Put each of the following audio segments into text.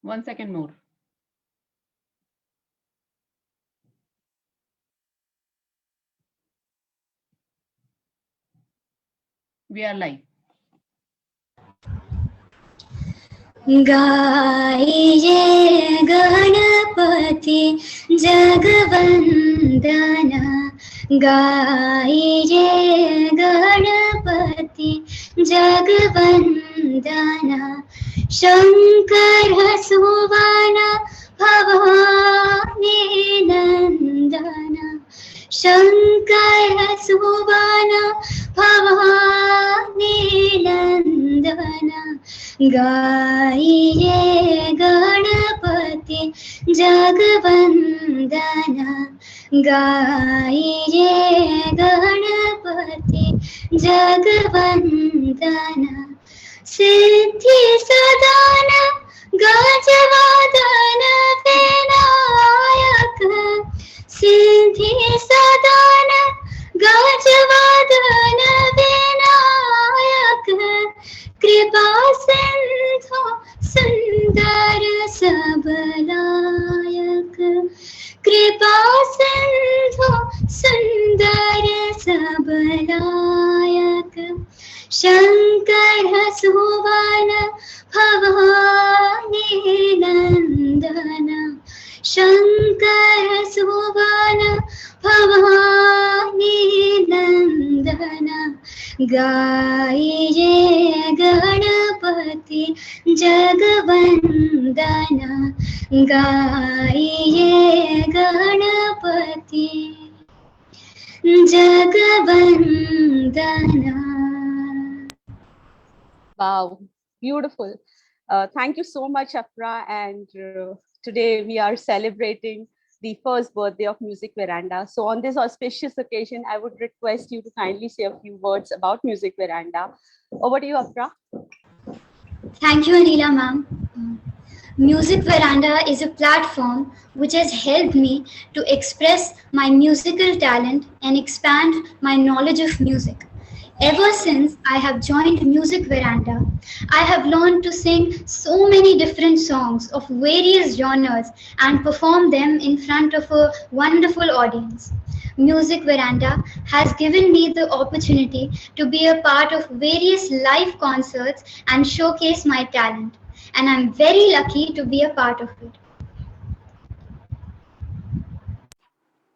1 second more. We are live. गाइए गणपति जगवंदना, गाइए गणपति जगवंदना, शंकर सुवन भवानी नंदना, शंकर सुवन भवानी नंदना, गाइए गणपति जगवंदना, गाइए गणपति जगवंदना, सिद्धि सदान गजवादन विनायक, सिद्धि सदान गजवादन विनायक, कृपा सिंधु सुंदर सबलायक, कृपा सिंधु सुंदर सबलायक, शंकर सुवन भवानी नंदना, शंकर सुवन भवानी नंदना, गाइए गणपति जगवंदना, गाइए Ganpati जगवंदना. Wow, beautiful. Thank you so much, Afra. And today we are celebrating the first birthday of Music Veranda. So on this auspicious occasion, I would request you to kindly say a few words about Music Veranda. Over to you, Afra. Thank you, Anila ma'am. Music Veranda is a platform which has helped me to express my musical talent and expand my knowledge of music. Ever since I have joined Music Veranda, I have learned to sing so many different songs of various genres and perform them in front of a wonderful audience. Music Veranda has given me the opportunity to be a part of various live concerts and showcase my talent, and I'm very lucky to be a part of it.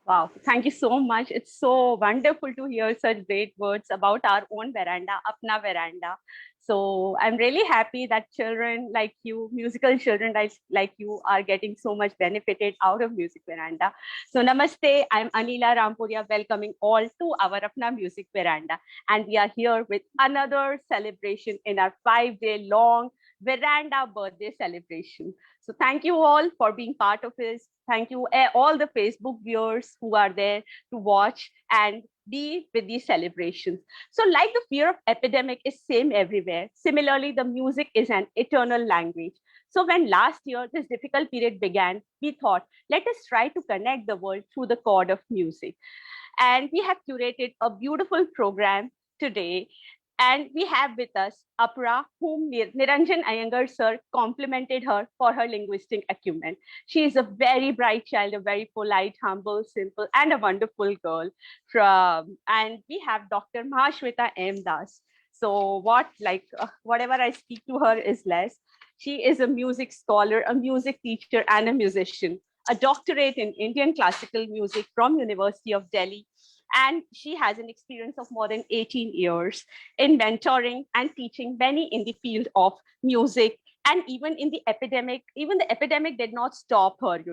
Wow, thank you so much. It's so wonderful to hear such great words about our own veranda, Apna Veranda. So I'm really happy that children like you, musical children like you, are getting so much benefited out of Music Veranda. So namaste, I'm Anila Rampuria, welcoming all to our Apna Music Veranda. And we are here with another celebration in our 5-day long veranda birthday celebration. So thank you all for being part of this. Thank you all the Facebook viewers who are there to watch and be with these celebrations. So like the fear of epidemic is same everywhere, similarly, the music is an eternal language. So when last year this difficult period began, we thought, let us try to connect the world through the chord of music. And we have curated a beautiful program today. And we have with us Apra, whom Niranjan Iyengar sir complimented her for her linguistic acumen. She is a very bright child, a very polite, humble, simple, and a wonderful girl. And we have Dr. Mahashweta M. Das. So whatever I speak to her is less. She is a music scholar, a music teacher, and a musician, a doctorate in Indian classical music from University of Delhi, and she has an experience of more than 18 years in mentoring and teaching many in the field of music. And even in the epidemic, even the epidemic did not stop her,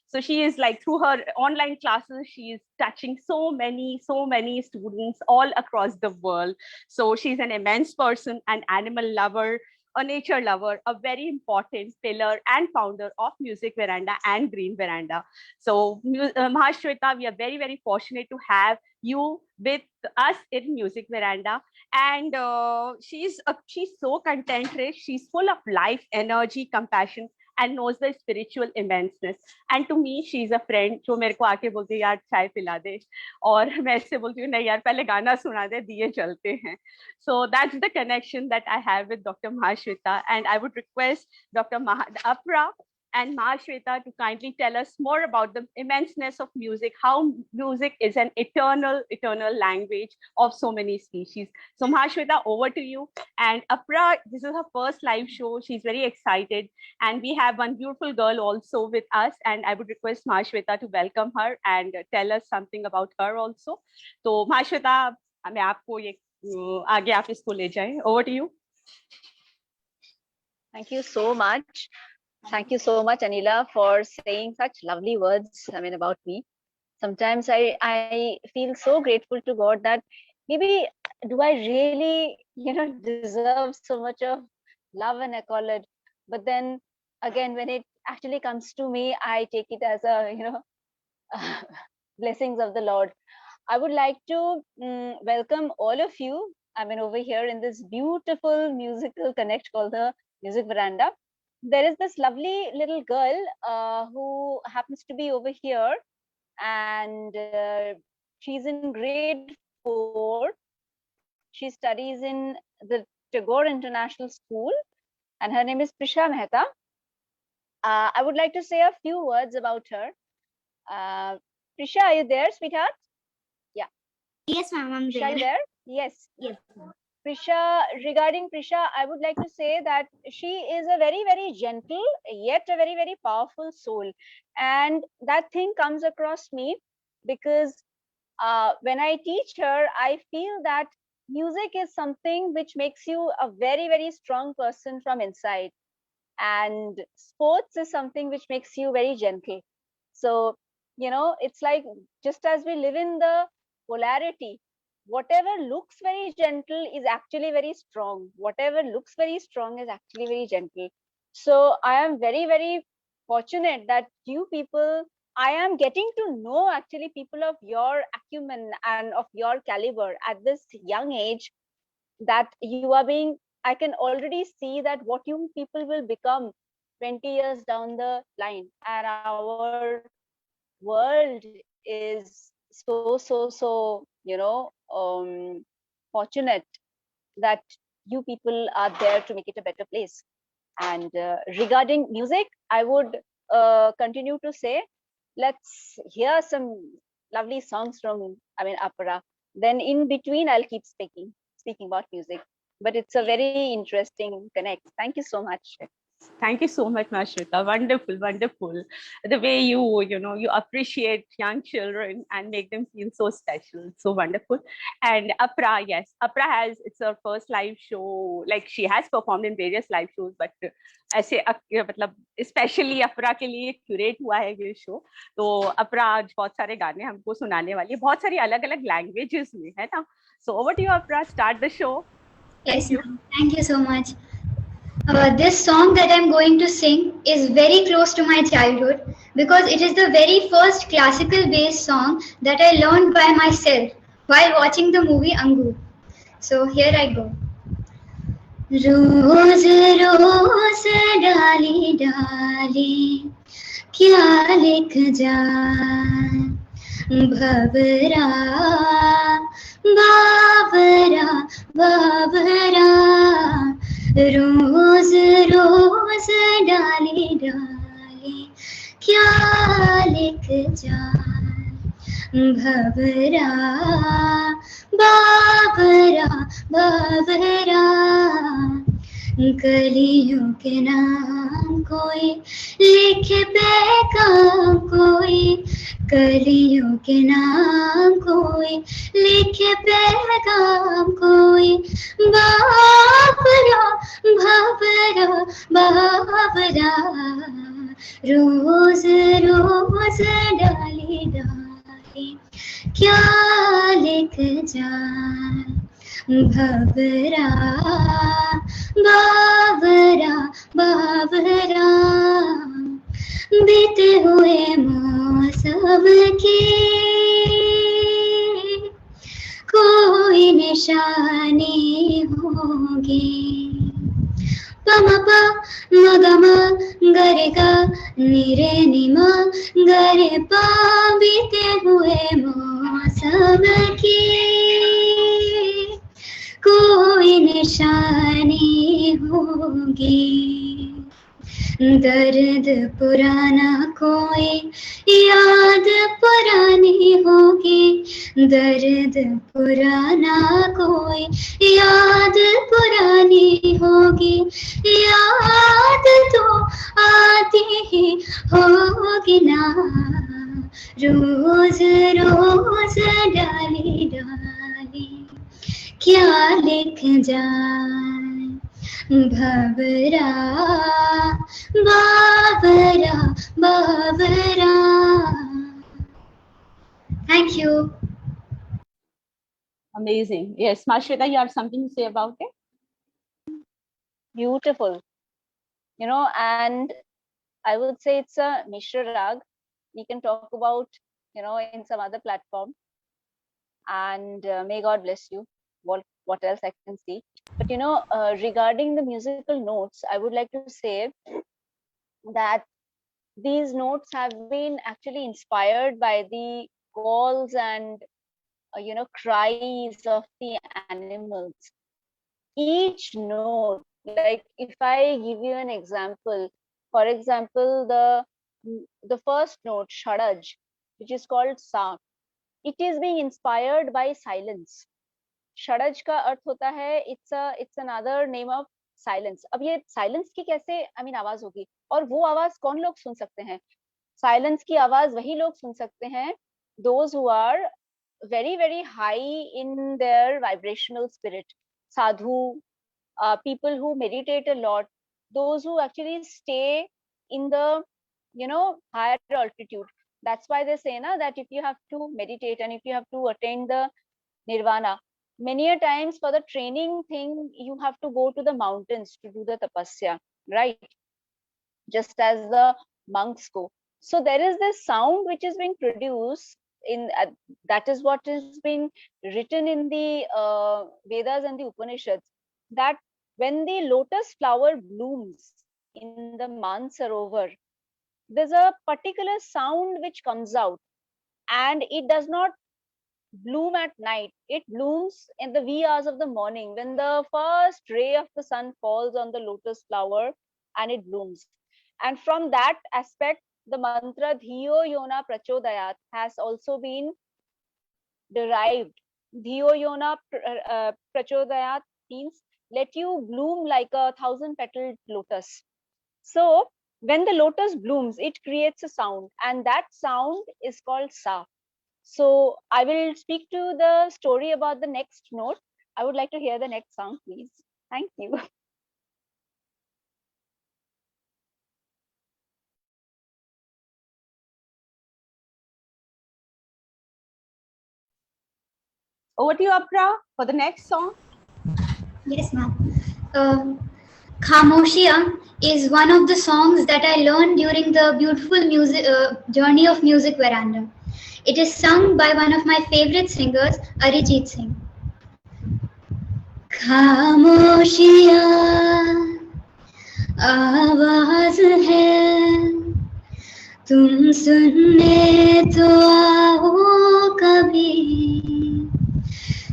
So she is like, through her online classes, she is touching so many students all across the world. So she's an immense person, an animal lover, a nature lover, a very important pillar and founder of Music Veranda and Green Veranda. So Mahashweta, we are very, very fortunate to have you with us in Music Veranda. And she's so content rich. She's full of life, energy, compassion, and knows the spiritual immenseness. And to me, she's a friend जो मेरे को आके बोलती है यार चाय पिला दे, और मैं इससे बोलती हूँ नहीं यार पहले गाना सुना दे, दिए जलते हैं. So that's the connection that I have with Dr. Mahashweta, and I would request Dr. Apra and Mahashweta to kindly tell us more about the immenseness of music, how music is an eternal language of so many species. So Mahashweta, over to you. And Apra, this is her first live show. She's very excited. And we have one beautiful girl also with us. And I would request Mahashweta to welcome her and tell us something about her also. So Mahashweta, मैं आपको ये आगे आप इसको ले जाएं. Over to you. Thank you so much. Thank you so much, Anila, for saying such lovely words, about me. Sometimes I feel so grateful to God that maybe do I really, deserve so much of love and accolade. But then again, when it actually comes to me, I take it as a, blessings of the Lord. I would like to welcome all of you, over here in this beautiful musical connect called the Music Veranda. There is this lovely little girl who happens to be over here, and she's in grade 4. She studies in the Tagore International School, and her name is Prisha Mehta. I would like to say a few words about her. Prisha, are you there, sweetheart? Yeah. Yes, ma'am, I'm Prisha, are you there? Yes. Yes. Prisha, regarding Prisha, I would like to say that she is a very, very gentle, yet a very, very powerful soul. And that thing comes across me because when I teach her, I feel that music is something which makes you a very, very strong person from inside. And sports is something which makes you very gentle. So, it's like just as we live in the polarity, whatever looks very gentle is actually very strong. Whatever looks very strong is actually very gentle. So I am very, very fortunate that you people, I am getting to know actually people of your acumen and of your caliber at this young age, that you are being, I can already see that what you people will become 20 years down the line. And our world is so, fortunate that you people are there to make it a better place. And regarding music, I would continue to say, let's hear some lovely songs from, Apara. Then in between, I'll keep speaking about music. But it's a very interesting connect. Thank you so much. Thank you so much, Mahashweta. Wonderful, wonderful. The way you appreciate young children and make them feel so special. So wonderful. And Apra, yes, Apra it's her first live show. Like she has performed in various live shows, but ऐसे especially Apra के लिए curate हुआ है ये show. तो Apra आज बहुत सारे गाने हमको सुनाने वाली है, बहुत सारी अलग-अलग languages में, है ना? So over to you, Apra. Start the show. Yes, thank you so much. This song that I'm going to sing is very close to my childhood because it is the very first classical based song that I learned by myself while watching the movie Angur. So here I go. रोज रोज डाली डाली क्या लिख जाए भवरा बाबरा बाबरा रोज रोज डाली डाली क्या लिख जाए भवरा बाबरा बाबरा कलियों के नाम कोई लिखे पैगाम कोई कलियों के नाम कोई लिखे पैगाम कोई बाबरा बाबरा बाबरा रोज रोज डाली डाली क्या लिख जाए भवरा बाबरा बाबरा बीते हुए मौसम की कोई निशानी होगी पम प म ग म ग रे ग नि रे नि म ग रे प बीते हुए मौसम की कोई निशानी होगी, दर्द पुराना कोई याद पुरानी होगी, दर्द पुराना कोई याद पुरानी होगी, याद तो आती ही होगी ना, रोज रोज डाली डाली क्या लिख जाए भवरा Babra Babra. Thank you. Amazing. Yes, Mashweta, you have something to say about it? Beautiful. You know, and I would say it's a Mishra Rag. We can talk about, you know, in some other platform. And may God bless you. What else I can see? But you know, regarding the musical notes, I would like to say that these notes have been actually inspired by the calls and you know, cries of the animals. Each note, like if I give you an example, for example, the first note Shadaj, which is called Sa, it is being inspired by silence. षडज का अर्थ होता है it's another name of silence. अब ये silence की कैसे आवाज होगी, और वो आवाज कौन लोग सुन सकते हैं? साइलेंस की आवाज वही लोग सुन सकते हैं those who are very very high in their vibrational spirit, sadhu, people who meditate a lot, those who actually stay in the, you know, higher altitude. That's why they say na, that if you have to meditate and if you have to attain the nirvana, many a times for the training thing you have to go to the mountains to do the tapasya, right? Just as the monks go. So there is this sound which is being produced in that is what is being written in the Vedas and the Upanishads, that when the lotus flower blooms in the Mansarovar, there's a particular sound which comes out, and it does not bloom at night. It blooms in the wee hours of the morning when the first ray of the sun falls on the lotus flower and it blooms. And from that aspect, the mantra Dhiyo Yona Prachodayat has also been derived. Dhiyo Yona Prachodayat means let you bloom like a 1,000-petaled lotus. So when the lotus blooms, it creates a sound, and that sound is called Sa. So I will speak to the story about the next note. I would like to hear the next sound, please. Thank you. Over to you, Apra, for the next song. Yes, ma'am. Khamoshiya is one of the songs that I learned during the beautiful music journey of Music Veranda. It is sung by one of my favorite singers, Arijit Singh. Khamoshiyan आवाज है, तुम सुनने तो आओ कभी,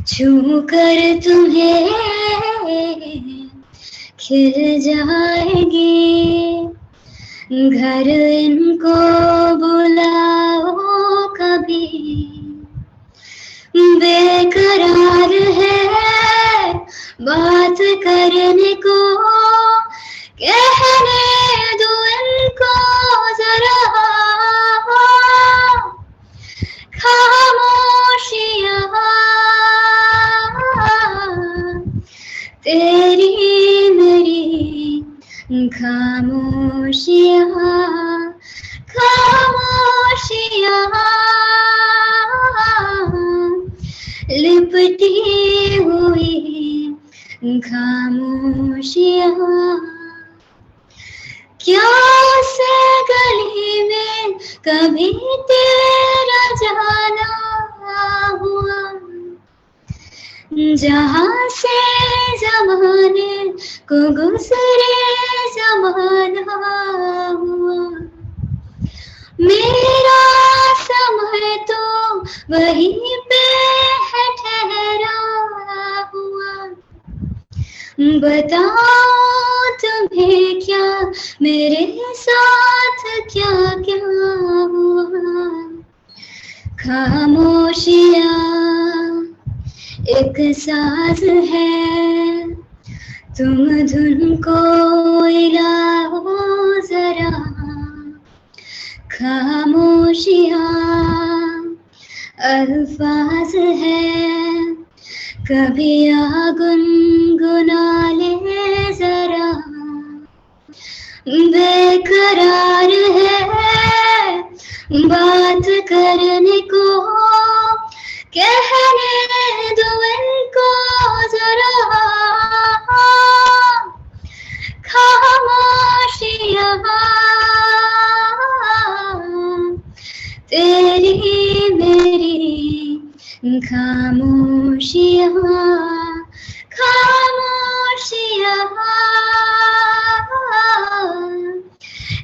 छू कर तुम्हें खिल जाएगी, घर इनको बुलाओ कभी, बेकरार है बात करने को, कहने दो इनको जरा, खामोशियां तेरी मेरी खामोशियां, खामोशियां लिपटी हुई खामोशियां, क्या से गली में कभी तेरा जाना हुआ, जहाँ से जमाने को गुजरे जमाना हुआ, मेरा समय तो वहीं पे है ठहरा हुआ। बताओ तुम्हें क्या मेरे साथ क्या क्या हुआ। खामोशियाँ एक साज है, तुम धुन को हिलाओ जरा। खामोशियाँ अल्फाज है, कभी आ गुनगुना ले जरा। बेकरार है बात करने को, कहने दो इनको जरा। खामोशियाँ तेरी मेरी खामोशियाँ, खामोशियाँ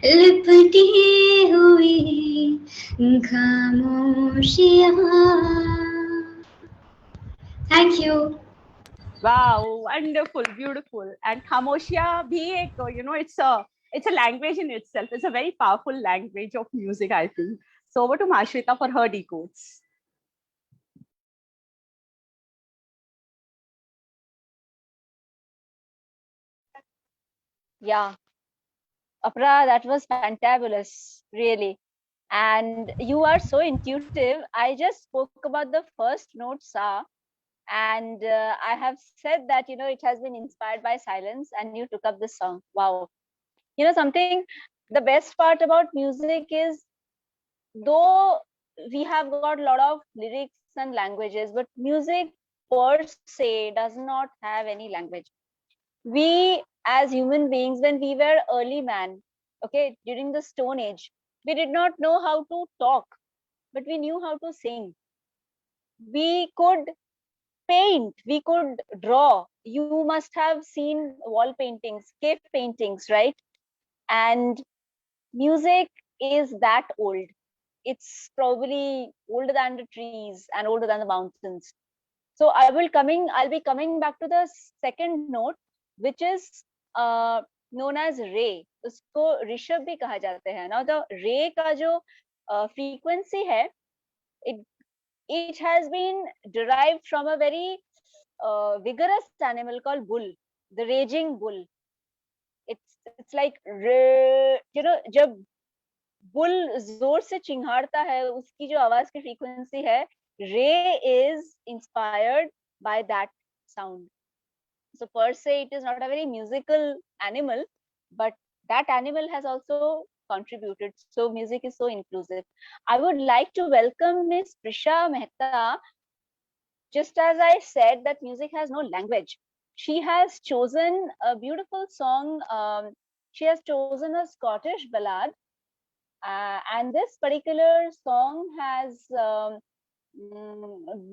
लिपटी हुई खामोशियाँ। Thank you. Wow, wonderful, beautiful. And Khamoshiya bhi ek, it's a language in itself. It's a very powerful language of music, I think. So over to Mashrita for her decodes. Yeah, Apra, that was fantabulous, really. And you are so intuitive. I just spoke about the first note, Sa, and I have said that, it has been inspired by silence, and you took up this song. Wow. Something, the best part about music is, though we have got a lot of lyrics and languages, but music per se does not have any language. We as human beings, when we were early man, okay, during the Stone Age, we did not know how to talk, but we knew how to sing. We could paint, we could draw. You must have seen wall paintings, cave paintings, right? And music is that old. It's probably older than the trees and older than the mountains. So I'll be coming back to the second note, which is known as रे. उसको ऋषभ भी कहा जाते हैं. Now the रे का जो frequency है, it has been derived from a very vigorous animal called bull, the raging bull. It's like, जब बुल जोर से चिंघाड़ता है, उसकी जो आवाज की फ्रीक्वेंसी है, रे is inspired by that sound. So per se, it is not a very musical animal, but that animal has also contributed. So music is so inclusive. I would like to welcome Miss Prisha Mehta. Just as I said that music has no language, she has chosen a beautiful song. She has chosen a Scottish ballad, and this particular song has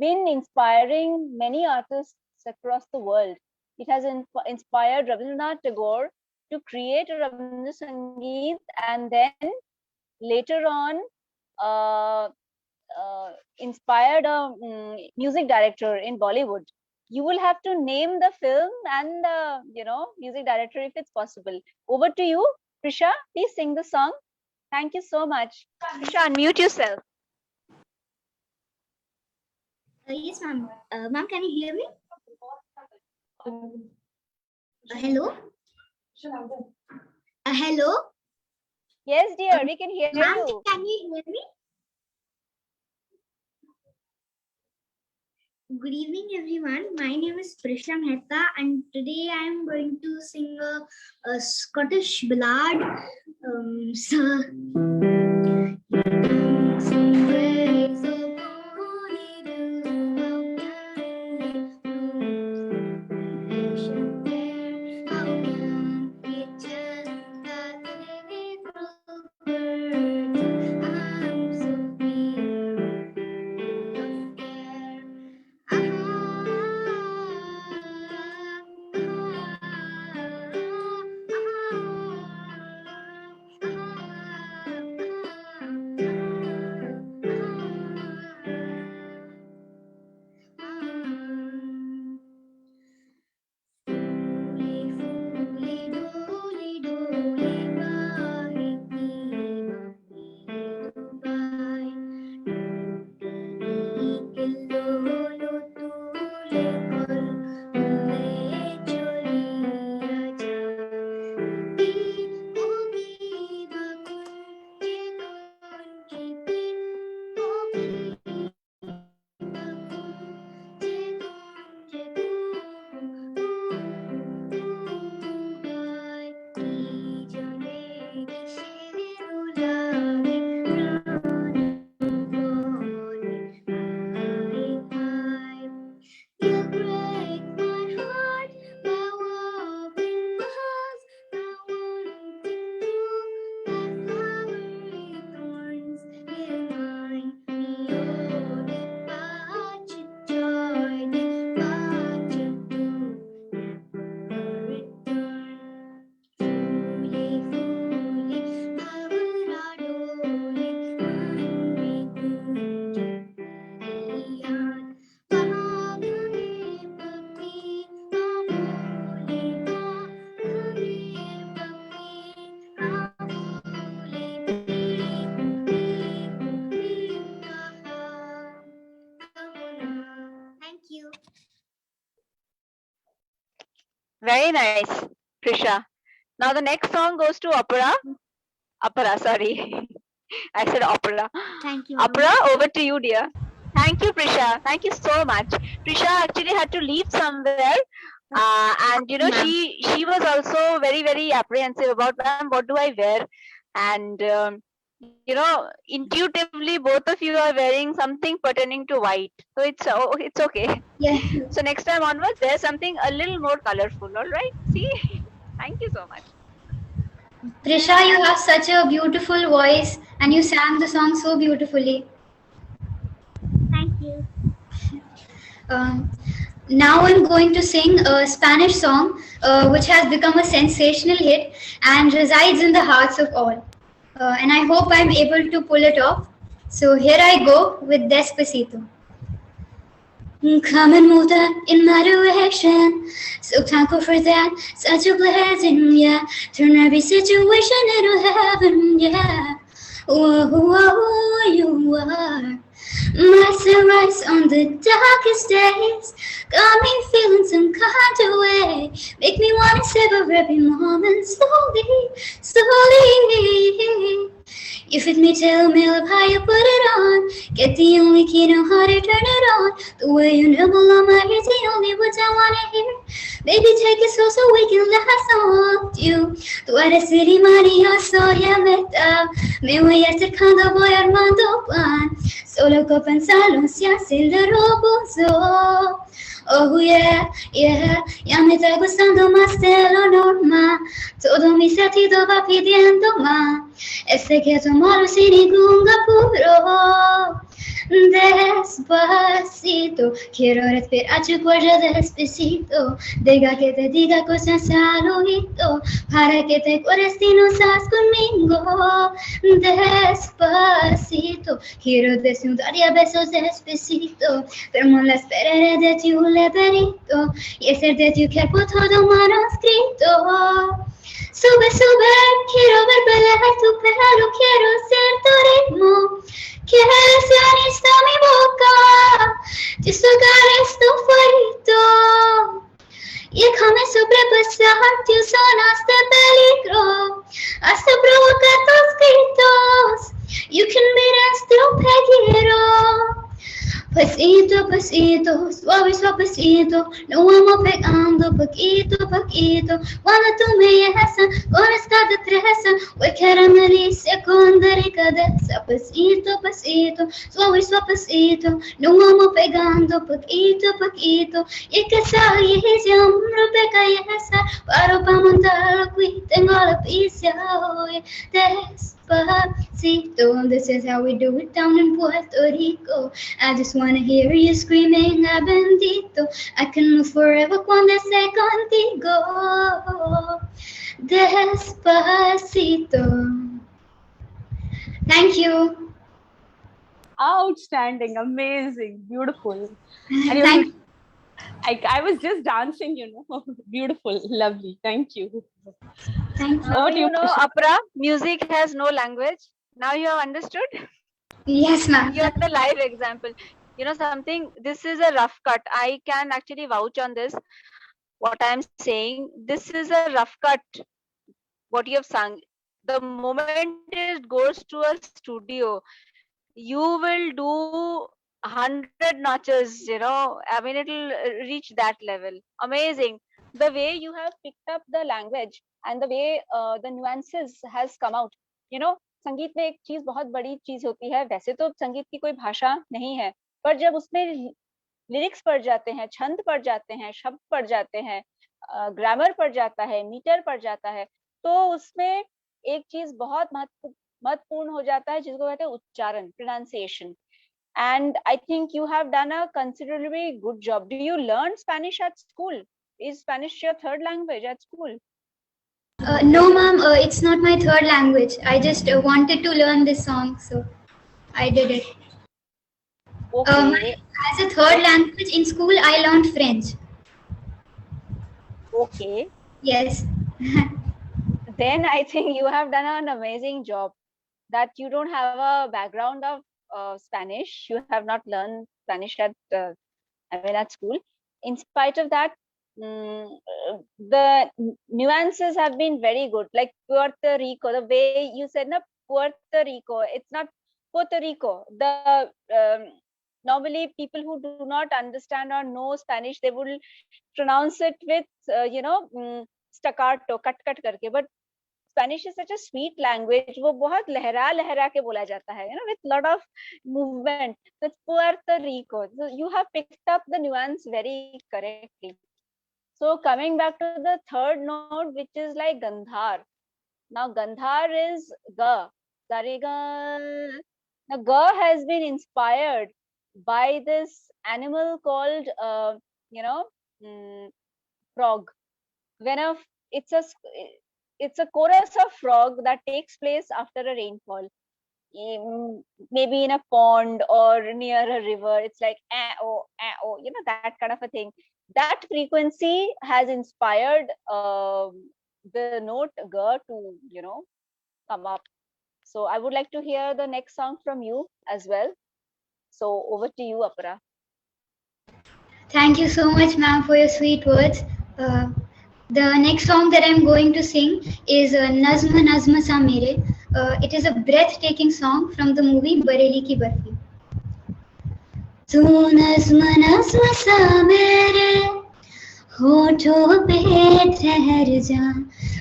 been inspiring many artists across the world. It has inspired Rabindranath Tagore to create a Rabindra Sangeet, and then later on inspired a music director in Bollywood. You will have to name the film and the music director if it's possible. Over to you, Prisha. Please sing the song. Thank you so much. Prisha, unmute yourself. Yes, ma'am. Ma'am, can you hear me? Hello? Hello? Yes, dear, we can hear Ma'am, you. can you hear me? Good evening, everyone. My name is Prisha Mehta, and today I am going to sing a Scottish ballad. Very nice, Prisha. Now the next song goes to Opera. Opera, sorry. I said opera. Thank you. Opera, over to you, dear. Thank you, Prisha. Thank you so much. Prisha actually had to leave somewhere. And you know, Ma'am. she was also very apprehensive about, ma'am, what do I wear? And you know, intuitively both of you are wearing something pertaining to white. So it's okay. Yeah. So next time onwards, wear something a little more colorful, all right? See? Thank you so much. Prisha, you have such a beautiful voice and you sang the song so beautifully. Thank you. Now I'm going to sing a Spanish song which has become a sensational hit and resides in the hearts of all. And I hope I'm able to pull it off. So here I go with Despacito. Come and move that in my direction. So thankful for that, such a blessing, yeah. Turn every situation into heaven, yeah. Whoa, whoa, you are my sunrise on the darkest days. Got me feeling some kind of way. Make me wanna savor every moment slowly, slowly. You fit me, tell me, love how you put it on. Get the only key, know how to turn it on. The way you nibble on my ears, the only words I wanna hear. Baby, take it slow so we can last on you. Tú eres el imán y yo soy el metal. Me voy acercando, voy armando plan. Solo con pensarlo se aceleró, puso. Oh yeah, yeah, ya me está gustando más de lo normal. Todo mi sentido va pidiendo más. Este que tomarlo sin ningún apuro. Despacito, quiero respirar tu cuello despacito. Deja que te diga cosas al oído, para que te acuerdes y no estás conmigo. Despacito, quiero desnudar y a besos despacito. Firmo la espera de tu laberinto y hacer de tu cuerpo todo manuscrito. Sube, sube, quiero ver bailar tu pelo, quiero ser tu ritmo. Quieres ser esta mi boca, tus hogares tu favorito. Y déjame sobrepasar tus zonas de peligro, hasta provocar tus gritos. You can be nuestro peligro. Pasito, pasito, suave, suavecito, nos vamos pegando poquito a poquito. Cuando tú me besas con esta destreza, voy carameliza con delicadeza. Pasito, pasito, suave, suavecito, nos vamos pegando poquito a poquito. Y que salís y un rompecabezas, paro para montarlo aquí, tengo la pizza hoy. Despacito, this is how we do it down in Puerto Rico. I just wanna hear you screaming, ah, bendito. I can move forever cuando esté contigo. Despacito. Thank you. Outstanding, amazing, beautiful. And Thank I was just dancing, you know. Beautiful, lovely. Thank you. Thank you. Now Over to you know, Prisha. Opera, music has no language. Now you have understood? Yes, ma'am. You're the live example. You know something, this is a rough cut. I can actually vouch on this. What I'm saying, this is a rough cut. What you have sung. The moment it goes to a studio, you will do 100 notches, you know. I mean, it'll reach that level. Amazing. The way you have picked up the language and the way the nuances has come out. You know, संगीत में एक चीज बहुत बड़ी चीज होती है. वैसे तो संगीत की कोई भाषा नहीं है, पर जब उसमें लिरिक्स पढ़ जाते हैं, छंद पढ़ जाते हैं, शब्द पढ़ जाते हैं, ग्रामर पढ़ जाता है, मीटर पढ़ जाता है, तो उसमें एक चीज बहुत महत्वपूर्ण हो जाता है, जिसको कहते हैं उच्चारण, pronunciation. And I think you have done a considerably good job. Do you learn Spanish at school? Is Spanish your third language at school? No, ma'am, it's not my third language. I just wanted to learn this song, so I did it. Okay. As a third language in school, I learned French. Okay. Yes. Then I think you have done an amazing job. That you don't have a background of Spanish. You have not learned Spanish at school. In spite of that, the nuances have been very good. Like Puerto Rico, the way you said, na Puerto Rico, it's not Puerto Rico. The normally people who do not understand or know Spanish, they will pronounce it with staccato, cut करके. But Spanish is such a sweet language. वो बहुत लहरा लहरा के बोला जाता है, with lot of movement. So it's Puerto Rico. So you have picked up the nuance very correctly. So coming back to the third note, which is like Gandhar. Now Gandhar is Ga. Sarega. Now Ga has been inspired by this animal called, frog. It's a chorus of frog that takes place after a rainfall. Maybe in a pond or near a river. It's like oh, that kind of a thing. That frequency has inspired the note Ga to come up. So I would like to hear the next song from you as well. So over to you, Apara. Thank you so much, ma'am, for your sweet words. The next song that I'm going to sing is Nazma Nazma Sa Mere. It is a breathtaking song from the movie Bareli Ki Barfi. Tu nazma nazma sa mere होठों पे ठहर जा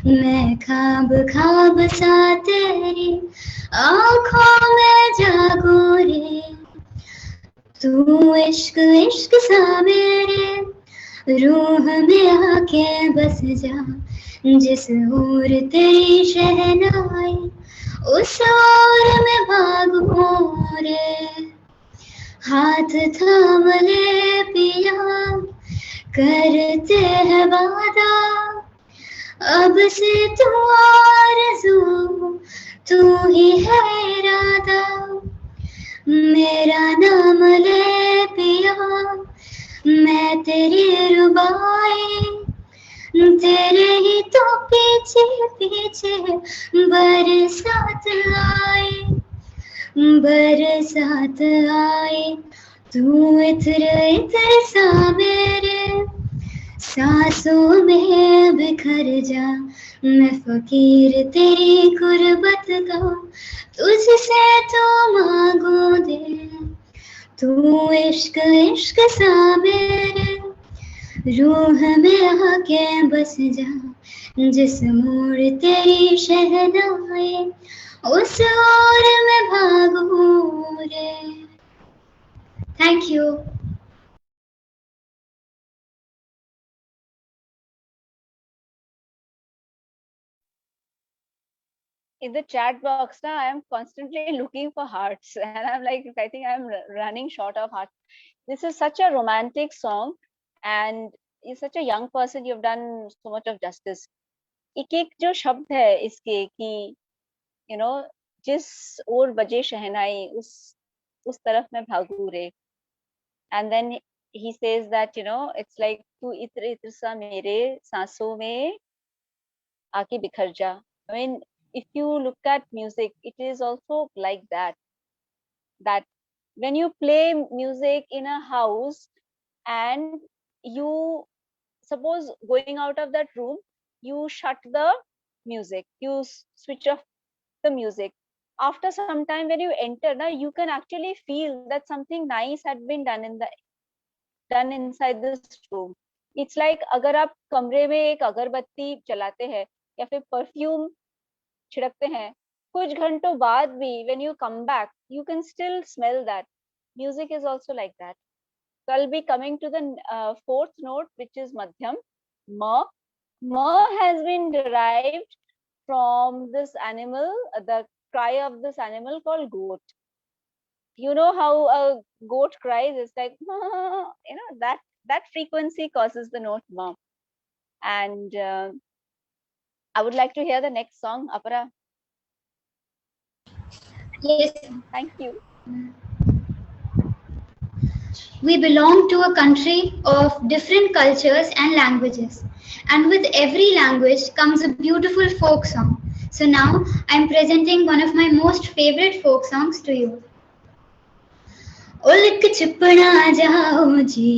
मैं ख्वाब ख्वाब सा तेरी आँखों में जागो रे तू इश्क इश्क सा मेरे रूह में आके बस जा जिस ओर तेरी शहनाई उस ओर में भागूं रे हाथ थाम ले पिया करते हैं वादा अब से तू आरज़ू तू ही है इरादा मेरा नाम ले पिया मैं तेरी रुबाई तेरे ही तो पीछे पीछे बरसात आई तू इतर इतर सा मेरे सांसों में बिखर जा मैं फकीर तेरी गुर्बत का तुझसे तो मांगू दे तू इश्क इश्क सा मेरे रूह में आके बस जा जिस मोड़ तेरी शहनाई उस ओर में भागूं रे thank you In the chat box now, I am constantly looking for hearts and I'm like, I think I'm running short of hearts. This is such a romantic song and you're such a young person, you've done so much of justice. एक जो शब्द है इसके कि जिस ओर बजे शहनाई उस तरफ में भागू रे and then he says that it's like तू इत्र इत्र सा मेरे सांसों में आके बिखर जा. I mean, if you look at music, it is also like that when you play music in a house and you suppose going out of that room, you shut the music, you switch off the music. After some time when you enter, now you can actually feel that something nice had been done inside this room. It's like अगर आप कमरे में एक अगरबत्ती जलाते हैं या फिर परफ्यूम छिड़कते हैं कुछ घंटों बाद भी when you come back you can still smell that. Music is also like that. So I'll be coming to the fourth note, which is Madhyam. Ma. Ma has been derived from this animal, the cry of this animal called goat. You know how a goat cries? It's like, that frequency causes the note ma. And I would like to hear the next song, Apara. Yes. Thank you. We belong to a country of different cultures and languages. And with every language comes a beautiful folk song. So now I'm presenting one of my most favorite folk songs to you. उलक छुपना जाओ जी,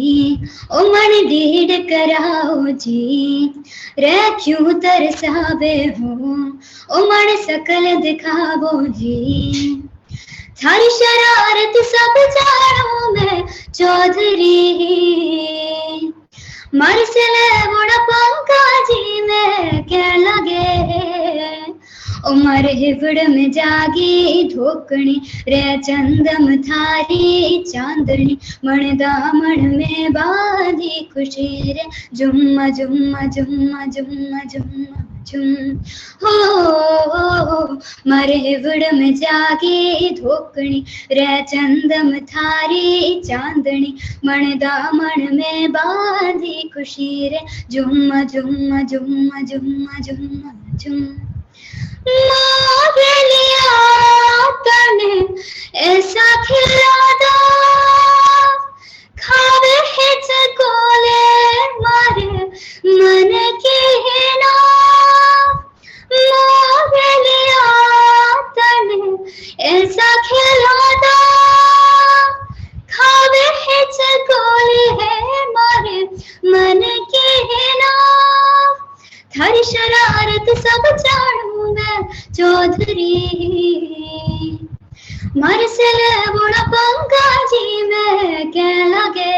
ओ मन deed कराओ जी, रह क्यों तरसावे हो, ओ मन सकल दिखावो जी। थारी शरारत सब जानो मैं चौधरी, मर से बड़ा पंका जी मैं क्या लगे, उमर हिवड़ में जागी धोकनी रे चंदम थारी चांदनी, मन दामन में बांधी खुशी रे जुम्मा जुम्मा जुम्मा जुम्मा जुम्मा जुम। हो मर हिवड़ में जागी धोकनी रे चंदम थारी चांदनी, मन दामन में बांधी खुशी रे जुम्मा जुम्मा जुम्मा जुम्मा जुम्मा जुम। मावेलिया तने ऐसा खिलादा, खावे है चकोले मारे मन के ना। मावेलिया तने ऐसा खिलादा, खावे है चकोले है मारे मन के ना। थारी शरारत सब जाणू मैं चौधरी, मर से बुढ़ा पंका जी मैं क्या लगे,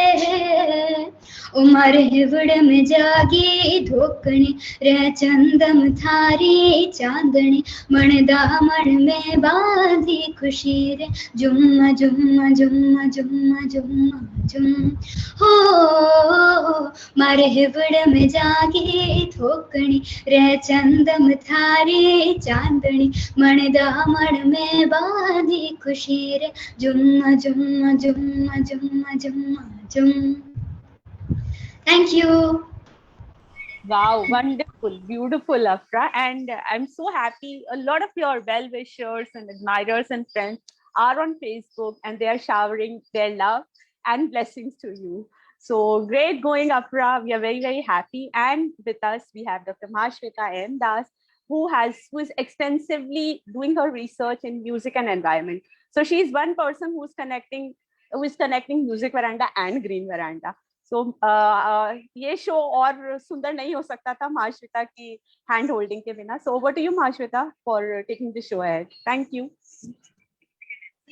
उमर हिवड़ में जागी धोकनी रे चंदम थारी चांदनी, मन दामन में बांधी खुशी रे जुम्मा जुम्मा जुम्मा जुम्मा जुम्मा जुम। हो मर हिवड़ में जागी धोकनी रे चंदम थारी चांदनी, मन दामन में बांधी खुशी रे जुम्मा जुम्मा जुम्मा जुम्मा जुम्मा जुम। Thank you. Wow, wonderful, beautiful, Afra. And I'm so happy. A lot of your well wishers and admirers and friends are on Facebook and they are showering their love and blessings to you. So great going, Afra. We are very, very happy. And with us, we have Dr. Mahashweta M. Das, who is extensively doing her research in music and environment. So she's one person who is connecting Music Veranda and Green Veranda. सो ये show और सुंदर नहीं हो सकता था महाश्वेता की hand holding के बिना. So over to you Mahashweta for taking the show ahead. Thank you.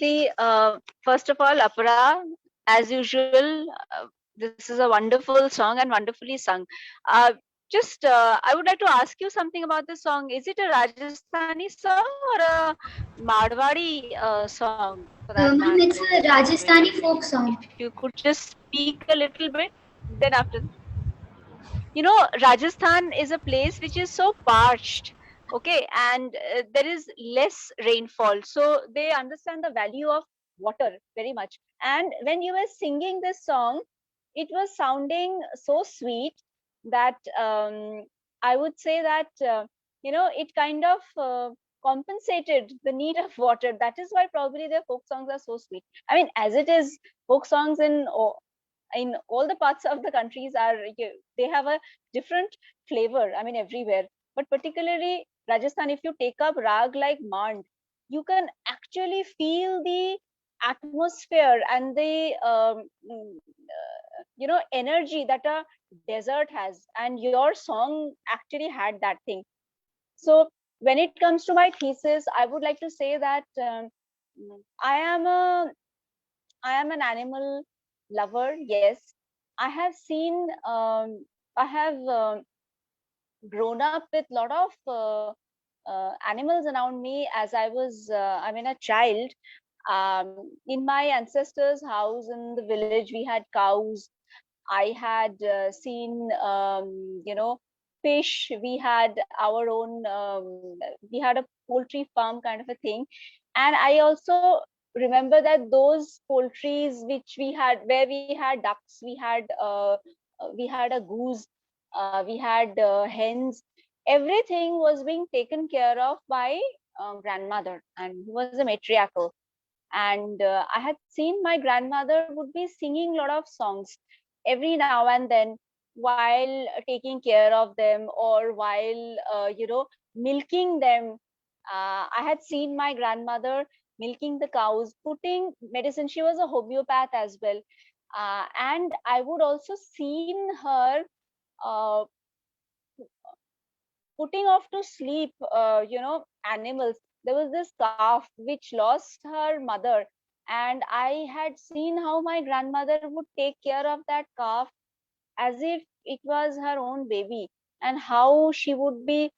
See, first of all, Apara, as usual, this is a wonderful song and wonderfully sung. I would like to ask you something about this song. Is it a Rajasthani song or a Marwari song? For that Ma'am, it's a Rajasthani folk song. If you could just speak a little bit, then after. You know, Rajasthan is a place which is so parched, okay, and there is less rainfall, so they understand the value of water very much. And when you were singing this song, it was sounding so sweet that I would say that it kind of compensated the need of water. That is why probably their folk songs are so sweet. I mean, as it is, folk songs in all the parts of the countries they have a different flavor, I mean, everywhere. But particularly Rajasthan, if you take up rag like Mand, you can actually feel the atmosphere and the energy that a desert has, and your song actually had that thing. So when it comes to my thesis, I would like to say that I am an animal lover. Yes, I have seen I have grown up with a lot of animals around me as I was a child. In my ancestors' house in the village, we had cows. I had seen fish. We had our own we had a poultry farm kind of a thing. And I also remember that those poultries which we had, where we had ducks, we had a goose, we had hens, everything was being taken care of by grandmother, and who was a matriarchal. And I had seen my grandmother would be singing a lot of songs every now and then while taking care of them, or while milking them. I had seen my grandmother milking the cows, putting medicine. She was a homeopath as well. And I would also seen her uh, putting off to sleep, animals. There was this calf which lost her mother, and I had seen how my grandmother would take care of that calf as if it was her own baby, and how she would be,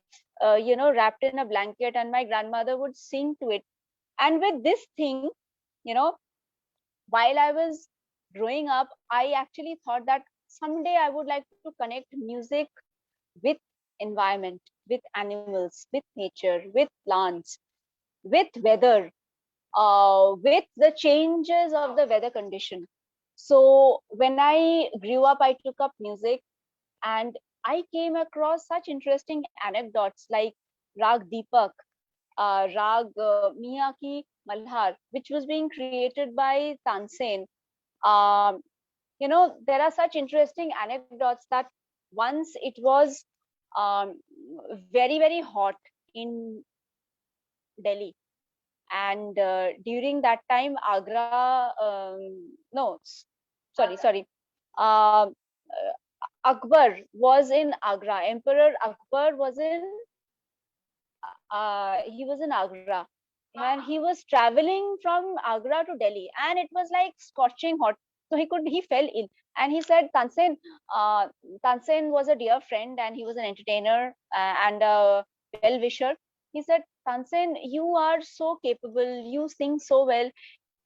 wrapped in a blanket, and my grandmother would sing to it. And with this thing, you know, while I was growing up, I actually thought that someday I would like to connect music with environment, with animals, with nature, with plants, with weather, with the changes of the weather condition. So when I grew up, I took up music, and I came across such interesting anecdotes like Rag Deepak, Rag Miyaki Malhar, which was being created by Tansen. Um, there are such interesting anecdotes that once it was um, very, very hot in Delhi. And during that time, Agra, no, sorry, uh, Akbar was in Agra. Emperor Akbar was in Agra, and he was traveling from Agra to Delhi, and it was like scorching hot. So he fell ill, and he said Tansen was a dear friend, and he was an entertainer and a well wisher. He said, Tansen, you are so capable, you sing so well.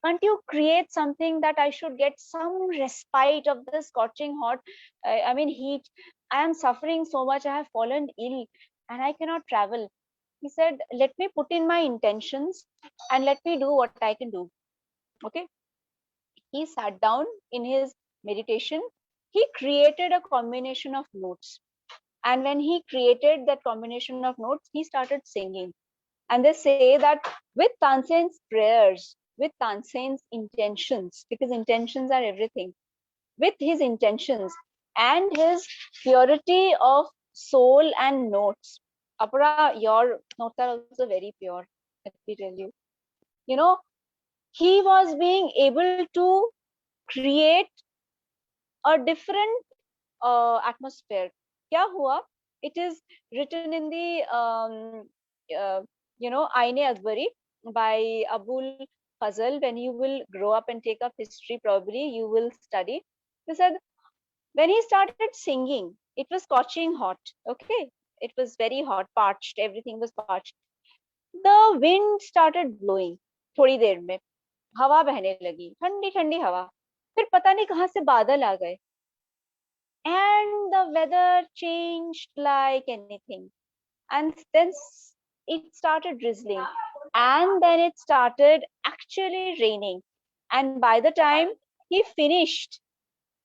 Can't you create something that I should get some respite of the scorching hot? I mean, heat. I am suffering so much. I have fallen ill, and I cannot travel. He said, let me put in my intentions and let me do what I can do. Okay. He sat down in his meditation. He created a combination of notes. And when he created that combination of notes, he started singing. And they say that with Tansen's prayers, with Tansen's intentions, because intentions are everything, with his intentions and his purity of soul and notes. Apara, your notes are also very pure, let me tell you. You know, he was being able to create a different atmosphere. Kya hua? It is written in the Aine Akbari by Abul Fazl. When you will grow up and take up history, probably you will study. He said when he started singing, it was scorching hot. Okay, it was very hot, parched. Everything was parched. The wind started blowing. थोड़ी देर में हवा बहने लगी, ठंडी ठंडी हवा. फिर पता नहीं कहाँ से बादल आ गए. And the weather changed like anything. And then it started drizzling. And then it started actually raining. And by the time he finished,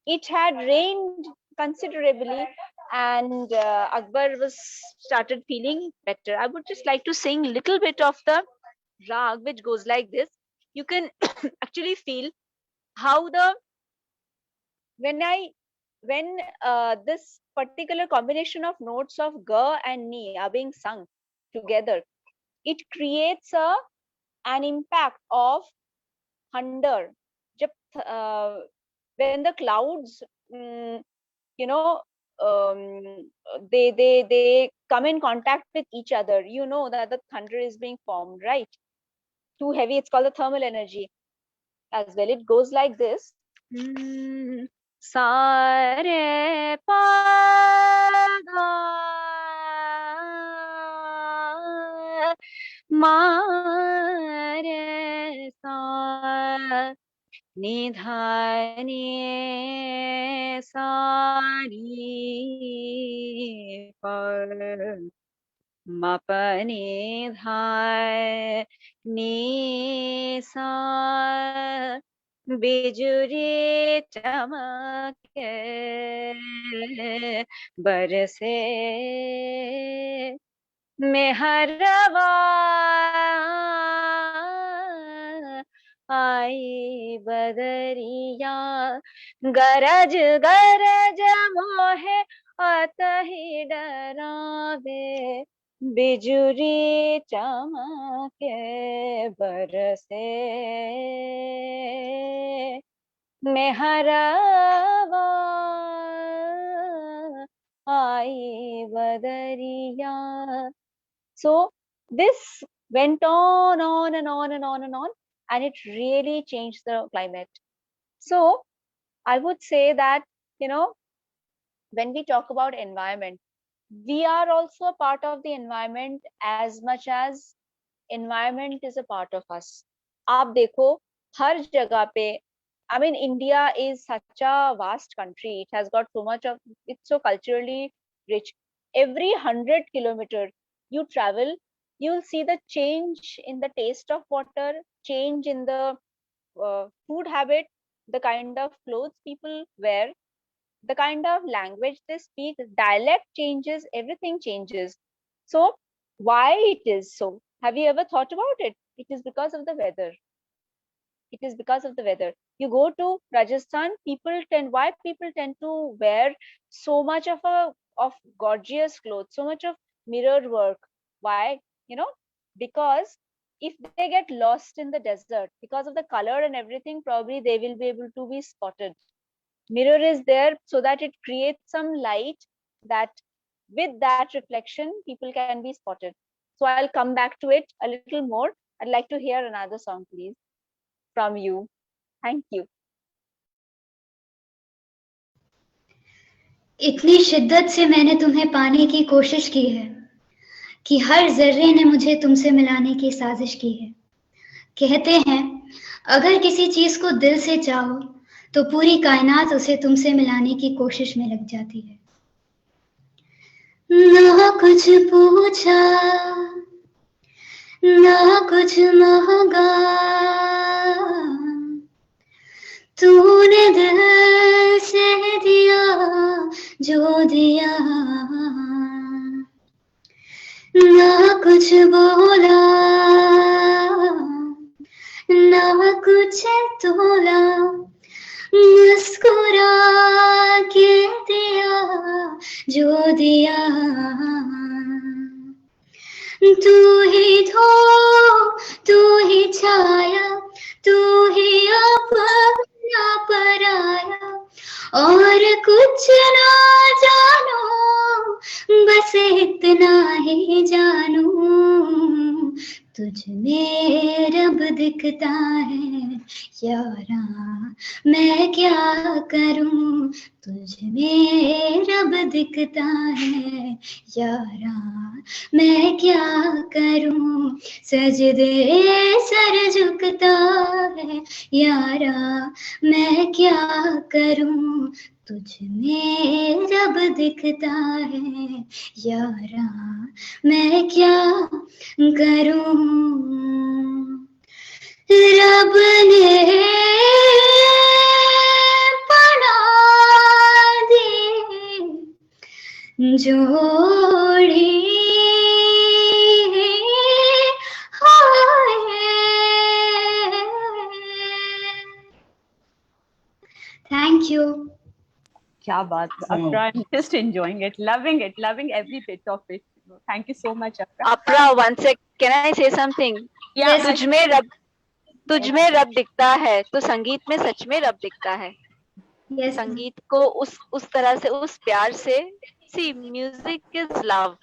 it had rained considerably, and Akbar was started feeling better. I would just like to sing a little bit of the rag, which goes like this. You can actually feel how when this particular combination of notes of ga and ni are being sung together, it creates an impact of thunder. When the clouds, you know, they come in contact with each other, you know that the thunder is being formed, right? Too heavy, it's called the thermal energy as well. It goes like this. Sa re pa ga ma re sa ni dha ni sa ri pa ma pa ni dha ni sa बिजुरी चमके बरसे मेहरबा आई बदरिया गरज गरज मोहे अतहि डरावे बिजुरी चमके बरसे मेहरावा आई बदरिया. So this went on and on and on and on, and it really changed the climate. So I would say that, when we talk about environment, we are also a part of the environment as much as environment is a part of us. आप देखो हर जगह पे, I mean, India is such a vast country. It has got so much of, it's so culturally rich. Every 100 kilometer you travel, you'll see the change in the taste of water, change in the food habit, the kind of clothes people wear, the kind of language they speak, dialect changes, everything changes. So why it is so? Have you ever thought about it? It is because of the weather. It is because of the weather. You go to Rajasthan, why people tend to wear so much of gorgeous clothes, so much of mirror work. Why? Because if they get lost in the desert because of the color and everything, probably they will be able to be spotted. Mirror is there so that it creates some light, that with that reflection people can be spotted. So I'll come back to it a little more. I'd like to hear another song, please, from you. Thank you. इतनी शिद्दत से मैंने तुम्हें पाने की कोशिश की है कि हर जर्रे ने मुझे तुमसे मिलाने की साजिश की है. कहते हैं अगर किसी चीज को दिल से चाहो तो पूरी कायनात उसे तुमसे मिलाने की कोशिश में लग जाती है. ना कुछ पूछा, ना कुछ मांगा, तूने दिल से दिया जो दिया. ना कुछ बोला, ना कुछ तोला, मुस्कुरा के दिया जो दिया. तू ही धो, तू ही छाया, तू ही अपना पराया, और कुछ ना जानो, बस इतना ही जानू. तुझ में रब दिखता है यारा, मैं क्या करूं. तुझ में रब दिखता है यारा, मैं क्या करूं. सजदे सर झुकता है यारा, मैं क्या करूं. तुझ में रब दिखता है यारा, मैं क्या करूं. रब ने बना दी जोड़ी, थैंक यू. क्या बात, Apra, I'm just enjoying it, loving every bit of it. Thank you so much, Apra. Apra, one sec, can I say something? Yeah. तुझ में रब दिखता है तो संगीत में सच में रब दिखता है. Yes. संगीत को उस तरह से, उस प्यार से, see, music is love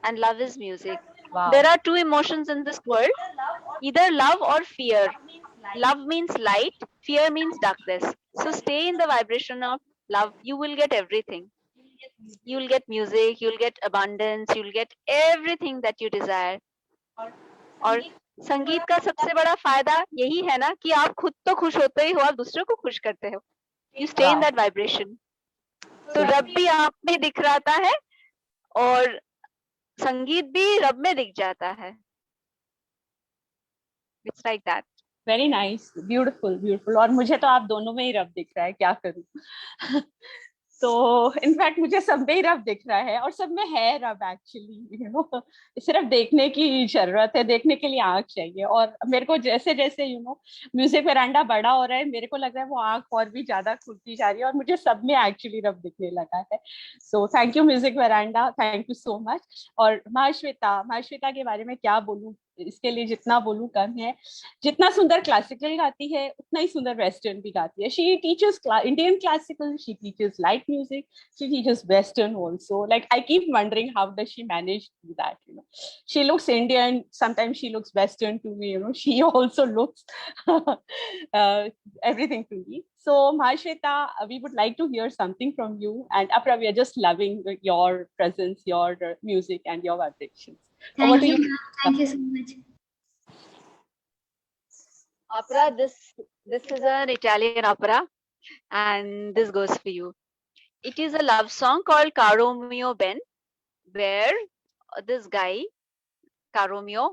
and love is music. Wow. There are two emotions in this world, either love or fear. Love means light, fear means darkness. So stay in the vibration of love, you will get everything. You will get music, you will get abundance, you will get everything that you desire. और संगीत का सबसे बड़ा फायदा यही है ना कि आप खुद तो खुश होते ही हो, आप दूसरों को खुश करते हो. You stay in that vibration. तो रब भी आप में दिख रहा है और संगीत भी रब में दिख जाता है. It's like that. Very nice, beautiful. और मुझे तो आप दोनों में ही रब दिख रहा है, क्या करूं. तो इनफैक्ट मुझे सब में ही रब दिख रहा है और सब में है रब एक्चुअली, यू नो, सिर्फ देखने की जरूरत है, देखने के लिए आंख चाहिए। और मेरे को जैसे जैसे यू नो म्यूजिक वेरांडा बड़ा हो रहा है, मेरे को लग रहा है वो आंख और भी ज्यादा खुलती जा रही है और मुझे सब में एक्चुअली रब दिखने लगा है। So thank you music veranda, thank you so much. और महाश्वेता के बारे में क्या बोलूं, इसके लिए जितना बोलूं कम है। जितना सुंदर क्लासिकल गाती है उतना ही सुंदर वेस्टर्न भी गाती है। She teaches Indian classical, she teaches light music, she teaches western also. Like I keep wondering how does she manage to do that, you know. She looks Indian, sometimes she looks western to me, you know. She also looks everything to me. So Mahashweta, we would like to hear something from you, and Apra, we are just loving your presence, your music and your vibrations. Thank you, ma'am. Thank you so much. Opera, this is an Italian opera, and this goes for you. It is a love song called Caro Mio Ben, where this guy, Caro Mio,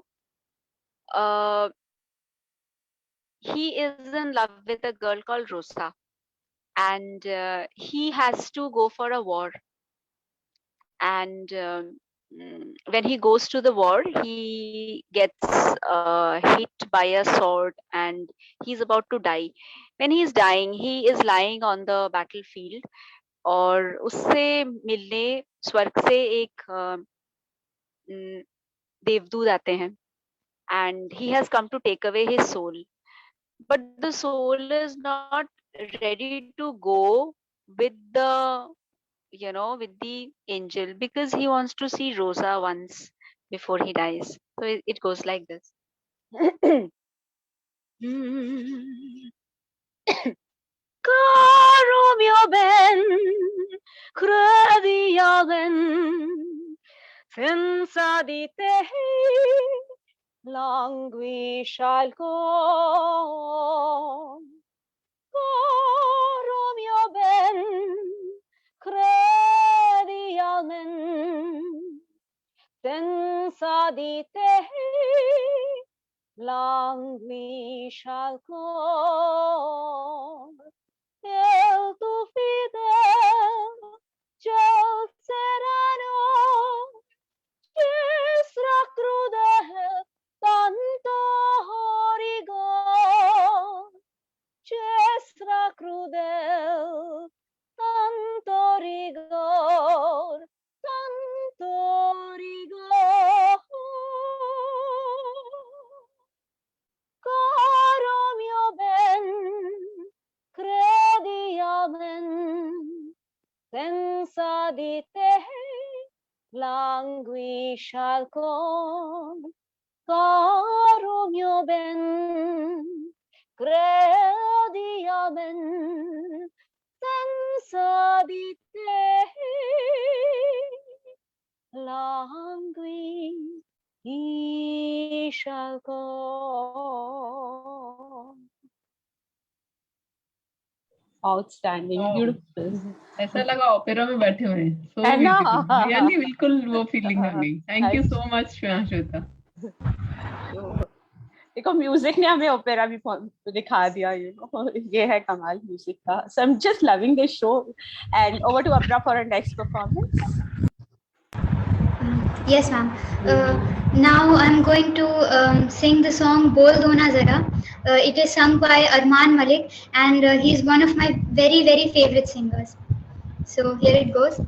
he is in love with a girl called Rosa, and he has to go for a war. And when he goes to the war, he gets hit by a sword and he's about to die. When he's dying, he is lying on the battlefield. और उससे मिलने स्वर्ग से एक देवदूत आते हैं, and he has come to take away his soul, but the soul is not ready to go with the, you know, with the angel, because he wants to see Rosa once before he dies. So it goes like this. Caro mio ben, crediagen, senza di te languisce il cor. Caro mio ben, crediagen, senza di te languisce il cor. El tu fidel, ciel sereno, Cesra crudel, tanto rigor. Cesra crudel, tanto rigor, tanto rigor. Caro mio ben, crediamen, senza di te languisce il cor. Caro mio ben, crediamen, senza di te languisce il cor. Outstanding, Oh. beautiful. ऐसा लगा opera में बैठे हुए हैं। So है ना? beautiful. यानी बिल्कुल वो फीलिंग आ गई। Thank you so अच्छा। much श्वेता। देखो म्यूजिक ने हमें ओपेरा भी दिखा दिया, you know, ये है कमाल म्यूजिक का। So I'm just loving this show, and over to Apra for our next performance. Yes, ma'am. Now I'm going to sing the song Bol Do Na Zara. It is sung by Arman Malik, and he's one of my very, very favorite singers. So here it goes.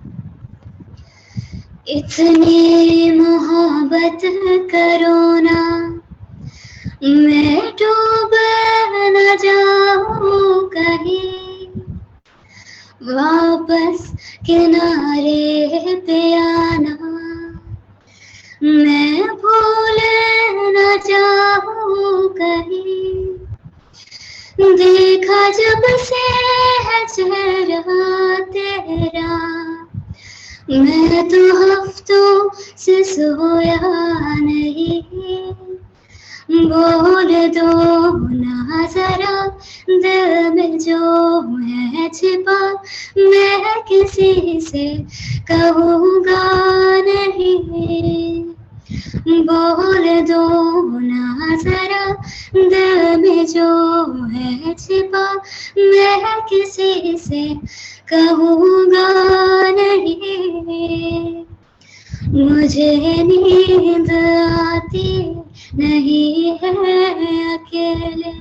इतनी मोहब्बत करो ना, मैं डूब न जाऊं कहीं, वापस किनारे पे आना, मैं भूल न जाऊं कहीं, देखा जब से है चेहरा तेरा, मैं तो हफ्तों से सोया नहीं, बोल दो ना जरा दिल में जो है छिपा, मैं किसी से कहूँगा नहीं, बोल दो ना जरा दिल में जो है छिपा, मैं किसी से कहूँगा नहीं, मुझे नींद आती नहीं है अकेले,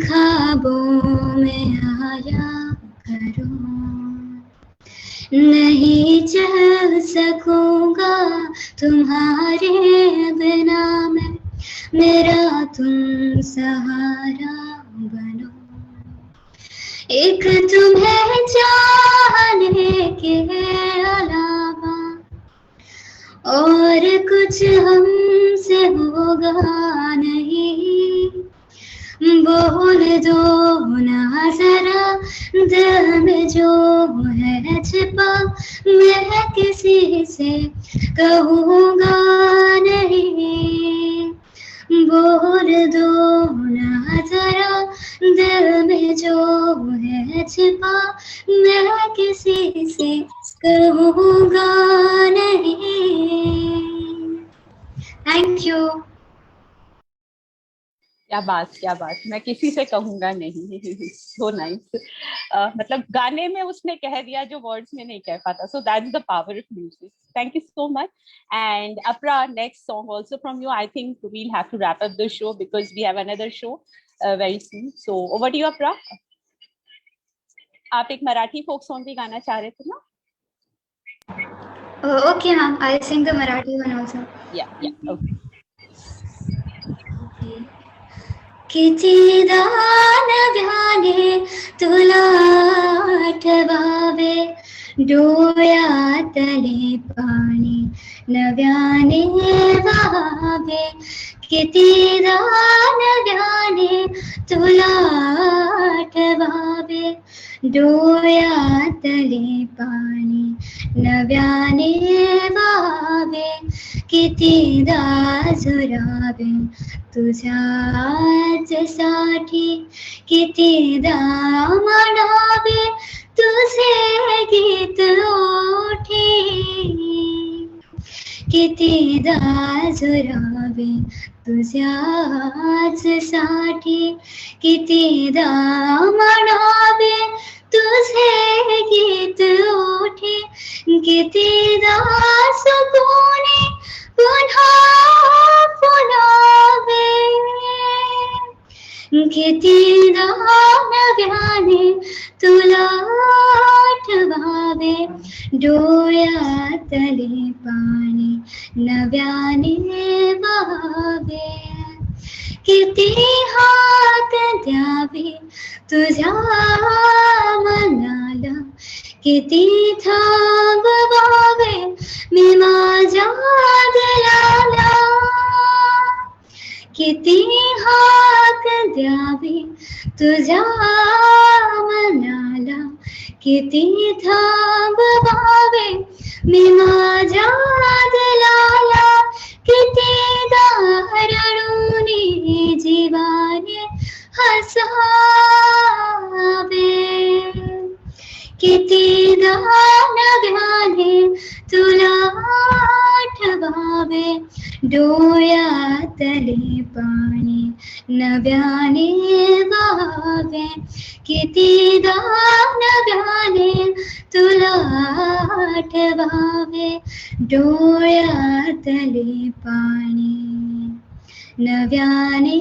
ख्वाबों में आया करो, नहीं चल सकूंगा तुम्हारे बिना मैं, मेरा तुम सहारा बनो, एक तुम्हें चाहने के अलावा और कुछ हमसे होगा नहीं, बोल दो ना जरा दिल में जो है छिपा, मैं किसी से कहूँगा नहीं, बोल दो ना जरा दिल में जो है छिपा, मैं किसी से कहूँगा नहीं। Thank you. क्या बात, मैं किसी से कहूंगा नहीं। So nice. मतलब गाने में उसने कह दिया जो वर्ड्स में नहीं कह पाता, so that's the power of music. Thank you so much. And Apara, next song also from you. I think we'll have to wrap up the show because we have another show very soon. So over to you Apara. आप एक Marathi folk song भी गाना चाह रहे थे ना? Okay, ma'am. I'll sing the Marathi one also. Yeah, okay. कितीदा नव्याने तुला आठवावे, डोळ्यातले पाणी नव्याने वाहावे, कितीदा नव्याने तुला आठवावे, डोळ्यातले पाणी नव्याने वाहावे, कितीदा झुरावे तुझ्याच साठी, कितीदा म्हणावे तुझे गीत ओठी, कितीदा झुरावे तुझ्याच साठी, कितीदा म्हणावे तुझे गीत ओठी, कितीदा सुकूने पुन्हा फुलावे, कितीदा नव्याने तुला आठवावे, डोळ्यातले पाणी नव्याने वाहावे, किती हात द्यावे तुझ्या मनाला, किती थांबवावे मी माझ्या दिलाला, किती हात द्यावे तुझ्या मनाला, किती थांबवावे मी माझ्या दिलाला, कितीदा रडून जीवाने हसावे, कितीदा नव्याने तुला आठवावे, डोळ्यातले पाणी नव्याने वाहावे, कितीदा नव्याने तुला आठवावे, डोळ्यातले पाणी नव्याने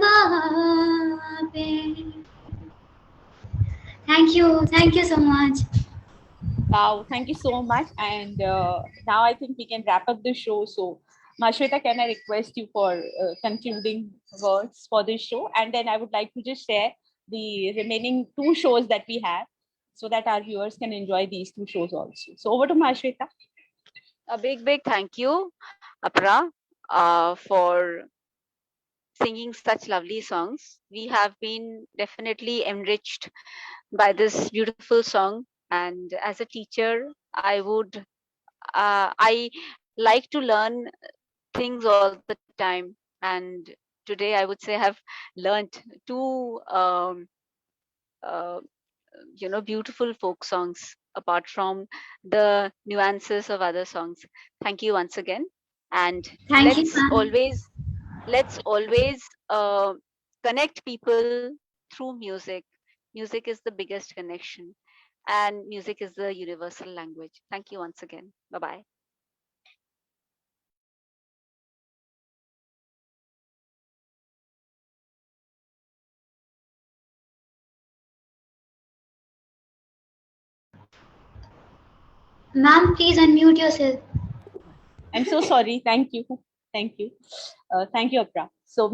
वाहावे. Thank you so much. Wow, thank you so much. And now I think we can wrap up the show. So, Mashweta, can I request you for concluding words for this show? And then I would like to just share the remaining 2 shows that we have so that our viewers can enjoy these 2 shows also. So over to Mashweta. A big thank you, Apra, for singing such lovely songs. We have been definitely enriched by this beautiful song. And as a teacher, I like to learn things all the time. And today I would say I have learned 2 beautiful folk songs apart from the nuances of other songs. Thank you once again. And let's always connect people through music. Music is the biggest connection, and music is the universal language. Thank you once again. Bye-bye. Ma'am, please unmute yourself. I'm so sorry. Thank you. Thank you. Thank you, Apra. So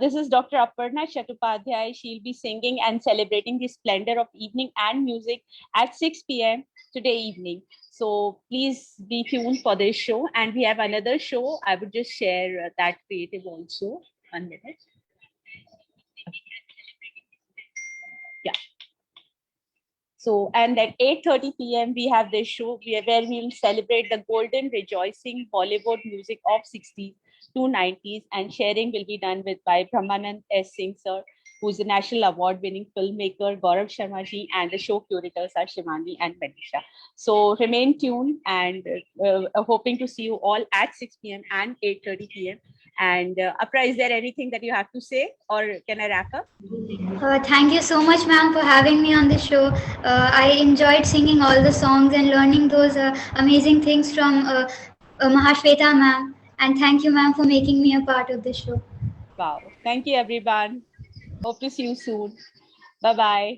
this is Dr. Aparna Chattopadhyay. She'll be singing and celebrating the splendor of evening and music at 6 p.m. today evening. So please be tuned for this show. And we have another show. I would just share that creative also. 1 minute. Yeah. So, and at 8:30 p.m. we have this show where we will celebrate the golden rejoicing Bollywood music of 60s to 90s, and sharing will be done by Brahmanand S. Singh sir, who's a national award-winning filmmaker, Gaurav Sharma ji, and the show curators are Shivani and Manisha. So remain tuned, and hoping to see you all at 6 p.m. and 8:30 p.m. And Apra, is there anything that you have to say, or can I wrap up? Thank you so much, ma'am, for having me on the show. I enjoyed singing all the songs and learning those amazing things from Mahashweta, ma'am. And thank you, ma'am, for making me a part of the show. Wow. Thank you, everyone. Hope to see you soon. Bye-bye.